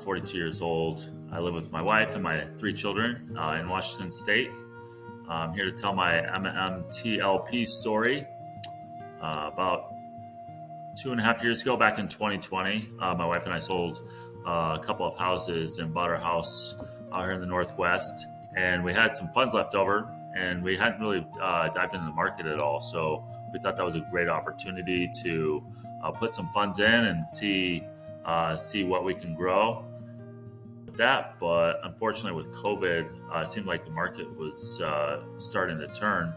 42 years old. I live with my wife and my 3 children in Washington State. I'm here to tell my MMTLP story. About 2.5 years ago, back in 2020, my wife and I sold a couple of houses and bought our house out here in the Northwest. And we had some funds left over, and we hadn't really dived into the market at all. So we thought that was a great opportunity to put some funds in and see what we can grow with that. But unfortunately, with COVID, it seemed like the market was starting to turn.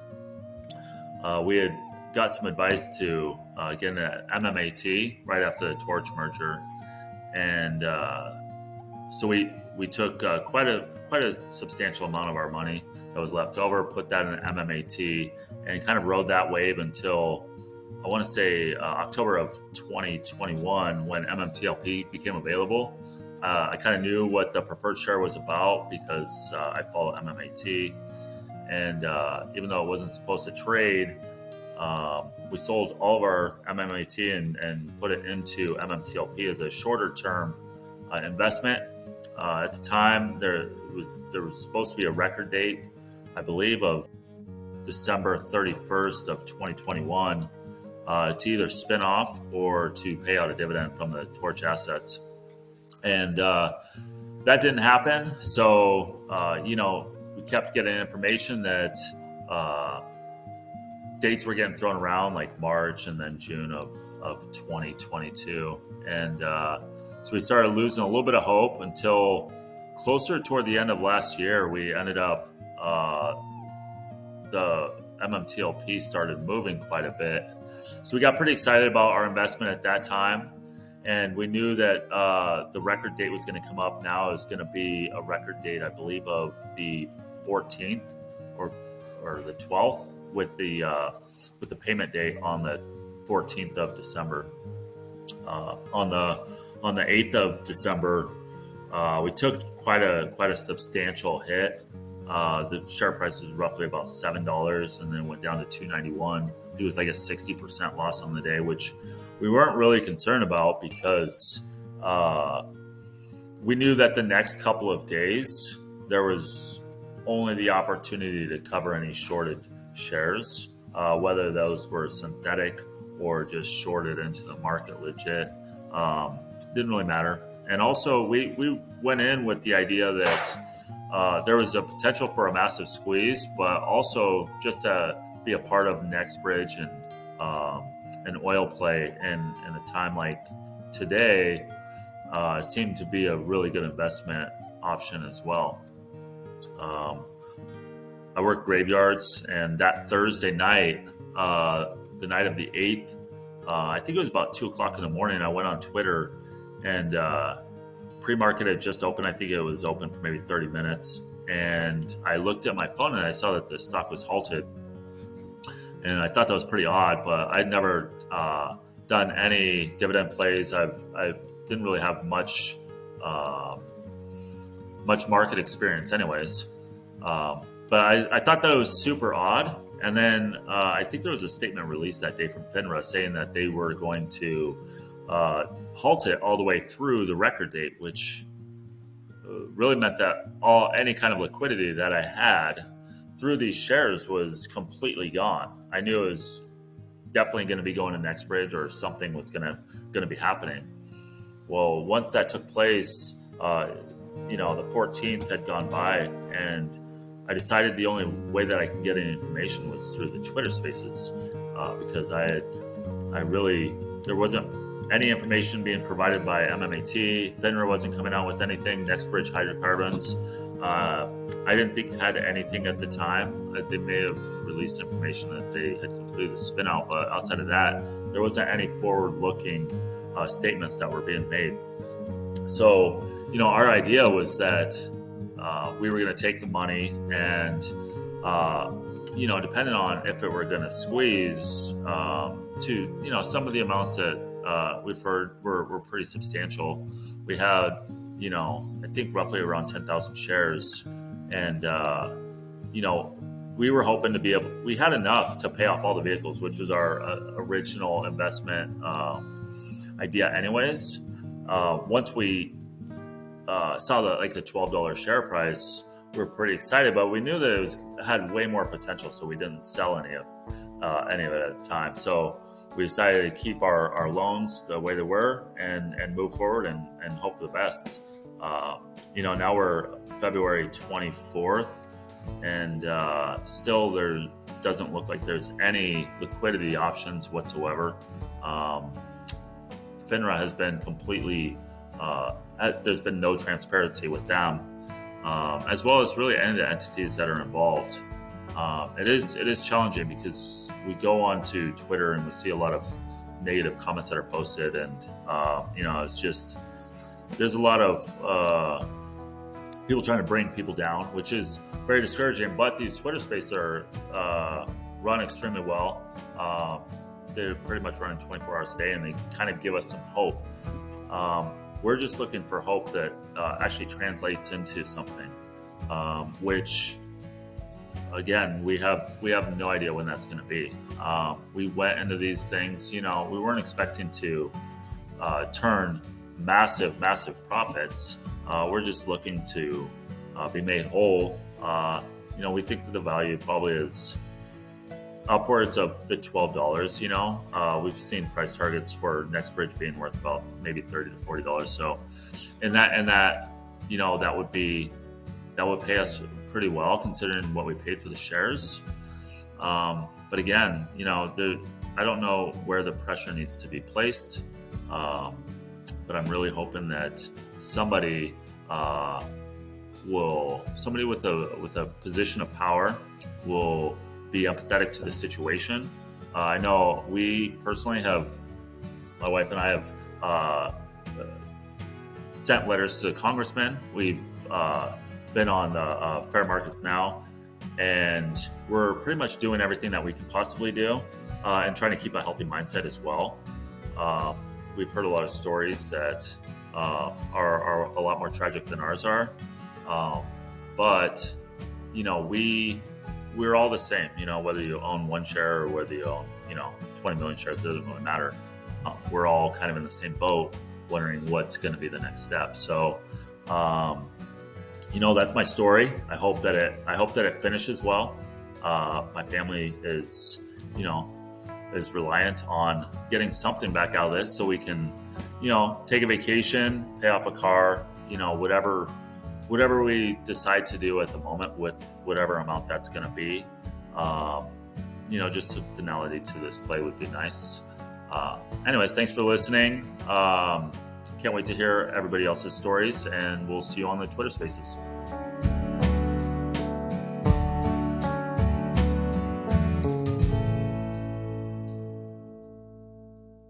We had got some advice to get an MMAT right after the Torch merger, and so we took quite a substantial amount of our money that was left over, put that in an MMAT, and kind of rode that wave until I want to say October of 2021 when MMTLP became available. I kind of knew what the preferred share was about because I follow MMAT, and even though it wasn't supposed to trade, we sold all of our MMAT and put it into MMTLP as a shorter term investment. At the time, there was supposed to be a record date, I believe, of December 31st of 2021 to either spin off or to pay out a dividend from the Torch assets. And that didn't happen. So, we kept getting information that dates were getting thrown around like March and then June of 2022. And so we started losing a little bit of hope until closer toward the end of last year. We ended up, the MMTLP started moving quite a bit. So we got pretty excited about our investment at that time. And we knew that the record date was going to come up now. It was going to be a record date, I believe, of the 14th or the 12th with the payment date on the 14th of December. On the 8th of December, we took quite a substantial hit. The share price was roughly about $7 and then went down to $2.91. It was like a 60% loss on the day, which we weren't really concerned about because we knew that the next couple of days there was only the opportunity to cover any shorted shares, whether those were synthetic or just shorted into the market legit. Didn't really matter. And also we went in with the idea that there was a potential for a massive squeeze, but also just to be a part of NextBridge and an oil play in a time like today seemed to be a really good investment option as well. I work graveyards, and that Thursday night, the night of the 8th, I think it was about 2:00 in the morning, I went on Twitter, and pre-market had just opened. I think it was open for maybe 30 minutes. And I looked at my phone and I saw that the stock was halted. And I thought that was pretty odd, but I'd never done any dividend plays. I didn't really have much market experience anyways. But I thought that it was super odd. And then I think there was a statement released that day from FINRA saying that they were going to halt it all the way through the record date, which really meant that any kind of liquidity that I had through these shares was completely gone. I knew it was definitely going to be going to NextBridge or something was going to be happening. Well, once that took place, the 14th had gone by, and I decided the only way that I could get any information was through the Twitter Spaces, because there wasn't any information being provided by MMAT. FINRA wasn't coming out with anything. NextBridge Hydrocarbons, I didn't think it had anything at the time. They may have released information that they had completed the spin out, but outside of that, there wasn't any forward-looking statements that were being made. So, our idea was that we were going to take the money and, depending on if it were going to squeeze to, some of the amounts that we've heard were pretty substantial. We had, I think roughly around 10,000 shares. And, we were hoping to be we had enough to pay off all the vehicles, which was our original investment idea anyways. Once we saw the $12 share price, we were pretty excited, but we knew that it had way more potential, so we didn't sell any of it at the time. So we decided to keep our loans the way they were and move forward and hope for the best. Now we're February 24th, and still there doesn't look like there's any liquidity options whatsoever. FINRA has been completely, there's been no transparency with them, as well as really any of the entities that are involved. It is challenging because we go onto Twitter and we see a lot of negative comments that are posted, and it's just, there's a lot of people trying to bring people down, which is very discouraging. But these Twitter spaces are run extremely well. They're pretty much running 24 hours a day, and they kind of give us some hope. We're just looking for hope that actually translates into something, which, again, we have no idea when that's going to be. We went into these things, we weren't expecting to turn massive profits. We're just looking to be made whole. We think that the value probably is upwards of the $12. We've seen price targets for NextBridge being worth about maybe $30 to $40. So, and that would pay us pretty well considering what we paid for the shares. But again, I don't know where the pressure needs to be placed. But I'm really hoping that somebody with a position of power will be empathetic to the situation. I know we personally my wife and I have sent letters to the congressman. We've been on the Fair Markets Now, and we're pretty much doing everything that we can possibly do and trying to keep a healthy mindset as well. We've heard a lot of stories that are a lot more tragic than ours are. But, we're all the same, whether you own one share or whether you own, 20 million shares, it doesn't really matter. We're all kind of in the same boat, wondering what's going to be the next step. So, that's my story. I hope that it finishes well. My family is reliant on getting something back out of this so we can, take a vacation, pay off a car, whatever we decide to do at the moment with whatever amount that's going to be. Just some finality to this play would be nice. Anyways, thanks for listening. Can't wait to hear everybody else's stories, and we'll see you on the Twitter Spaces.